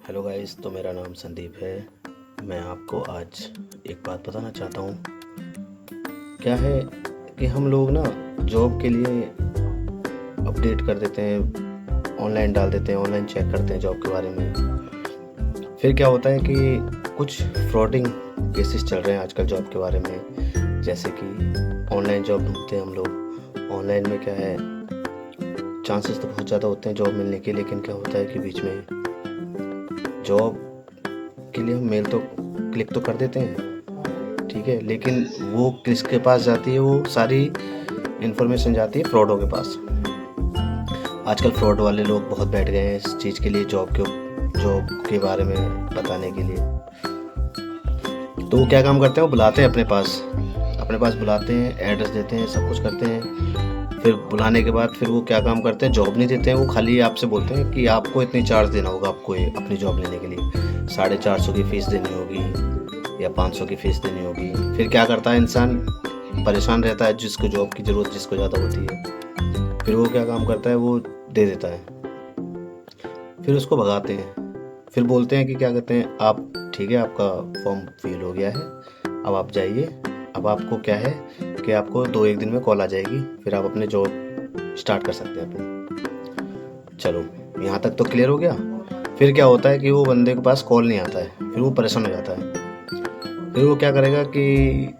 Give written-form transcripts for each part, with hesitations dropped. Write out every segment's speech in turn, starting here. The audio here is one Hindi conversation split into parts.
हेलो गाइस, तो मेरा नाम संदीप है। मैं आपको आज एक बात बताना चाहता हूँ। क्या है कि हम लोग ना जॉब के लिए अपडेट कर देते हैं, ऑनलाइन डाल देते हैं, ऑनलाइन चेक करते हैं जॉब के बारे में। फिर क्या होता है कि कुछ फ्रॉडिंग केसेस चल रहे हैं आजकल जॉब के बारे में। जैसे कि ऑनलाइन जॉब ढूंढते हैं हम लोग। ऑनलाइन में क्या है, चांसेस तो बहुत ज़्यादा होते हैं जॉब मिलने के, लेकिन क्या होता है कि बीच में जॉब के लिए हम मेल तो क्लिक तो कर देते हैं, ठीक है, लेकिन वो किसके पास जाती है, वो सारी इन्फॉर्मेशन जाती है फ्रॉडों के पास। आजकल फ्रॉड वाले लोग बहुत बैठ गए हैं इस चीज़ के लिए, जॉब के बारे में बताने के लिए। तो वो क्या काम करते हैं, वो बुलाते हैं अपने पास बुलाते हैं, एड्रेस देते हैं, सब कुछ करते हैं। फिर बुलाने के बाद फिर वो क्या काम करते हैं, जॉब नहीं देते हैं। वो खाली आपसे बोलते हैं कि आपको इतनी चार्ज देना होगा, आपको ये अपनी जॉब लेने के लिए 450 की फ़ीस देनी होगी या 500 की फ़ीस देनी होगी। फिर क्या करता है इंसान, परेशान रहता है, जिसको जॉब की ज़रूरत जिसको ज़्यादा होती है, फिर वो क्या काम करता है, वो दे देता है। फिर उसको भगाते हैं, फिर बोलते हैं कि क्या कहते हैं, आप ठीक है, आपका फॉर्म फिल हो गया है, अब आप जाइए। अब आपको क्या है कि आपको 2-1 दिन में कॉल आ जाएगी, फिर आप अपने जॉब स्टार्ट कर सकते हैं अपनी। चलो, यहाँ तक तो क्लियर हो गया। फिर क्या होता है कि वो बंदे के पास कॉल नहीं आता है, फिर वो परेशान हो जाता है। फिर वो क्या करेगा कि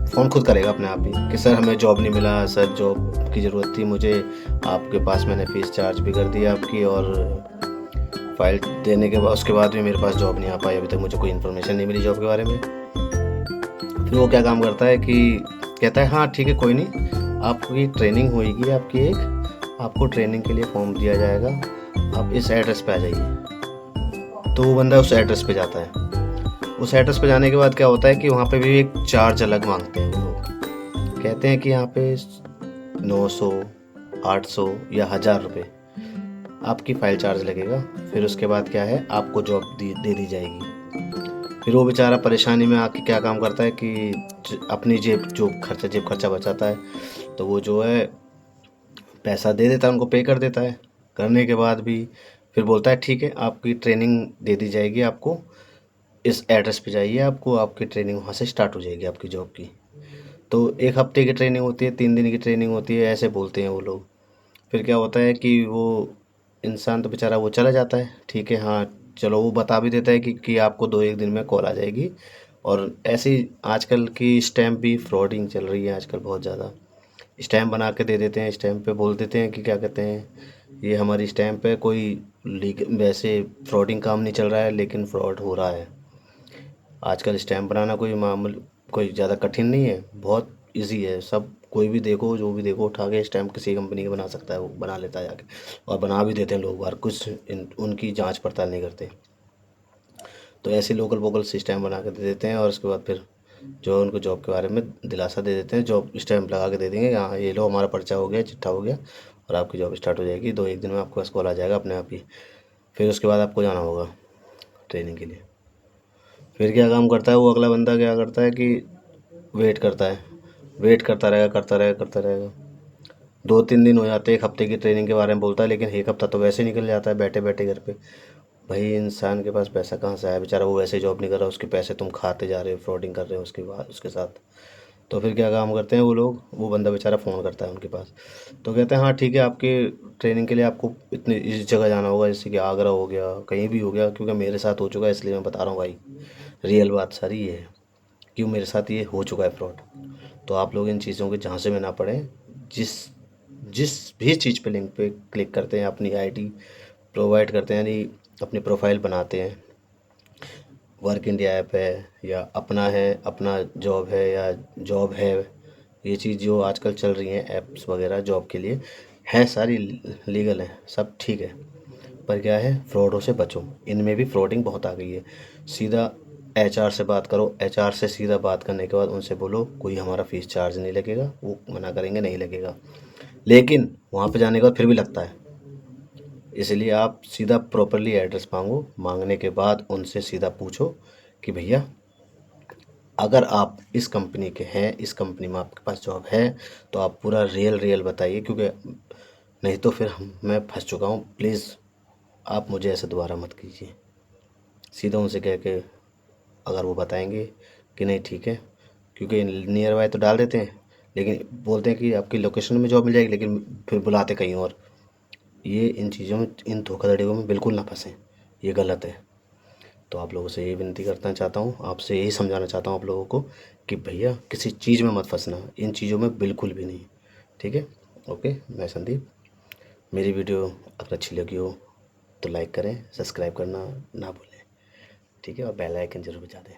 फ़ोन खुद करेगा अपने आप ही कि सर हमें जॉब नहीं मिला, सर जॉब की ज़रूरत थी मुझे, आपके पास मैंने फ़ीस चार्ज भी कर दी आपकी, और फाइल देने के बाद उसके बाद भी मेरे पास जॉब नहीं आ पाई, अभी तक मुझे कोई इन्फॉर्मेशन नहीं मिली जॉब के बारे में। फिर वो क्या काम करता है कि कहता है हाँ ठीक है, कोई नहीं, आपकी ट्रेनिंग होगी आपकी आपको ट्रेनिंग के लिए फॉर्म दिया जाएगा, आप इस एड्रेस पे आ जाइए। तो वो बंदा उस एड्रेस पे जाता है। उस एड्रेस पे जाने के बाद क्या होता है कि वहाँ पे भी एक चार्ज अलग मांगते हैं वो लोग। कहते हैं कि यहाँ पे 900, 800 या 1000 रुपये आपकी फ़ाइल चार्ज लगेगा। फिर उसके बाद क्या है, आपको जॉब दे दी जाएगी। फिर वो बेचारा परेशानी में आके क्या काम करता है कि अपनी जेब खर्चा बचाता है, तो वो जो है पैसा दे देता है, उनको पे कर देता है। करने के बाद भी फिर बोलता है ठीक है, आपकी ट्रेनिंग दे दी जाएगी, आपको इस एड्रेस पे जाइए, आपको आपकी ट्रेनिंग वहाँ से स्टार्ट हो जाएगी आपकी जॉब की। तो 1 हफ्ते की ट्रेनिंग होती है, 3 दिन की ट्रेनिंग होती है, ऐसे बोलते हैं वो लोग। फिर क्या होता है कि वो इंसान तो बेचारा वो चला जाता है, ठीक है, हाँ चलो, वो बता भी देता है कि आपको 2-1 दिन में कॉल आ जाएगी। और ऐसी आजकल की स्टैम्प भी फ्रॉडिंग चल रही है आजकल बहुत ज़्यादा। स्टैम्प बना के दे देते हैं, स्टैम्प पे बोल देते हैं कि क्या कहते हैं, ये हमारी स्टैम्प है, कोई वैसे फ्रॉडिंग काम नहीं चल रहा है, लेकिन फ्रॉड हो रहा है। आजकल स्टैम्प बनाना कोई ज़्यादा कठिन नहीं है, बहुत इजी है। सब कोई भी देखो, जो भी देखो, उठा के स्टैम्प किसी कंपनी का बना सकता है, वो बना लेता है जाके। और बना भी देते हैं लोग बाहर, कुछ उनकी जांच पड़ताल नहीं करते। तो ऐसे लोकल वोकल से स्टैम्प बना के दे देते हैं, और उसके बाद फिर जो उनको जॉब के बारे में दिलासा दे देते हैं, जॉब स्टैम्प लगा के दे देंगे, हाँ ये लो हमारा पर्चा हो गया, चिट्ठा हो गया, और आपकी जॉब स्टार्ट हो जाएगी, 2-1 दिन में आपके पास कॉल आ जाएगा अपने आप ही। फिर उसके बाद आपको जाना होगा ट्रेनिंग के लिए। फिर क्या काम करता है वो अगला बंदा, क्या करता है कि वेट करता है, वेट करता रहेगा। 2-3 दिन हो जाते हैं, 1 हफ्ते की ट्रेनिंग के बारे में बोलता है, लेकिन 1 हफ्ता तो वैसे निकल जाता है बैठे बैठे घर पे। भाई इंसान के पास पैसा कहाँ से आया, बेचारा वो वैसे जॉब नहीं कर रहा, उसके पैसे तुम खाते जा रहे हो, फ्रॉडिंग कर रहे हो उसके बाद उसके साथ। तो फिर क्या काम करते हैं वो लोग, वो बंदा बेचारा फ़ोन करता है उनके पास। तो कहते हैं हाँ ठीक है, आपके ट्रेनिंग के लिए आपको इतनी इस जगह जाना होगा, जैसे कि आगरा हो गया, कहीं भी हो गया, क्योंकि मेरे साथ हो चुका है इसलिए मैं बता रहा हूँ भाई। रियल बात सारी ये है, क्यों मेरे साथ ये हो चुका है फ्रॉड। तो आप लोग इन चीज़ों के झांसे में ना पड़ें। जिस जिस भी चीज़ पे लिंक पे क्लिक करते हैं, अपनी आईडी प्रोवाइड करते हैं, यानी अपनी प्रोफाइल बनाते हैं, वर्क इंडिया ऐप है या अपना है, अपना जॉब है या जॉब है, ये चीज़ जो आजकल चल रही हैं ऐप्स वगैरह जॉब के लिए, हैं सारी लीगल हैं, सब ठीक है। पर क्या है, फ्रॉडों से बचो, इनमें भी फ्रॉडिंग बहुत आ गई है। सीधा एचआर से बात करो, एचआर से सीधा बात करने के बाद उनसे बोलो कोई हमारा फ़ीस चार्ज नहीं लगेगा, वो मना करेंगे नहीं लगेगा, लेकिन वहाँ पे जाने के बाद फिर भी लगता है। इसलिए आप सीधा प्रॉपरली एड्रेस मांगो, मांगने के बाद उनसे सीधा पूछो कि भैया अगर आप इस कंपनी के हैं, इस कंपनी में आपके पास जॉब है, तो आप पूरा रियल बताइए, क्योंकि नहीं तो फिर मैं फंस चुका हूँ, प्लीज़ आप मुझे ऐसे दोबारा मत कीजिए। सीधा उनसे कह के अगर वो बताएंगे कि नहीं ठीक है, क्योंकि नियर बाय तो डाल देते हैं लेकिन बोलते हैं कि आपकी लोकेशन में जॉब मिल जाएगी, लेकिन फिर बुलाते कहीं और। ये इन चीज़ों में, इन धोखाधड़ियों में बिल्कुल ना फंसें, ये गलत है। तो आप लोगों से ये विनती करना चाहता हूँ, आपसे यही समझाना चाहता हूँ आप लोगों को कि भैया किसी चीज़ में मत फंसना, इन चीज़ों में बिल्कुल भी नहीं। ठीक है, ओके। मैं संदीप, मेरी वीडियो अगर अच्छी लगी हो तो लाइक करें, सब्सक्राइब करना ना भूलें। ठीक है, और बेल आइकन जरूर बजा दें।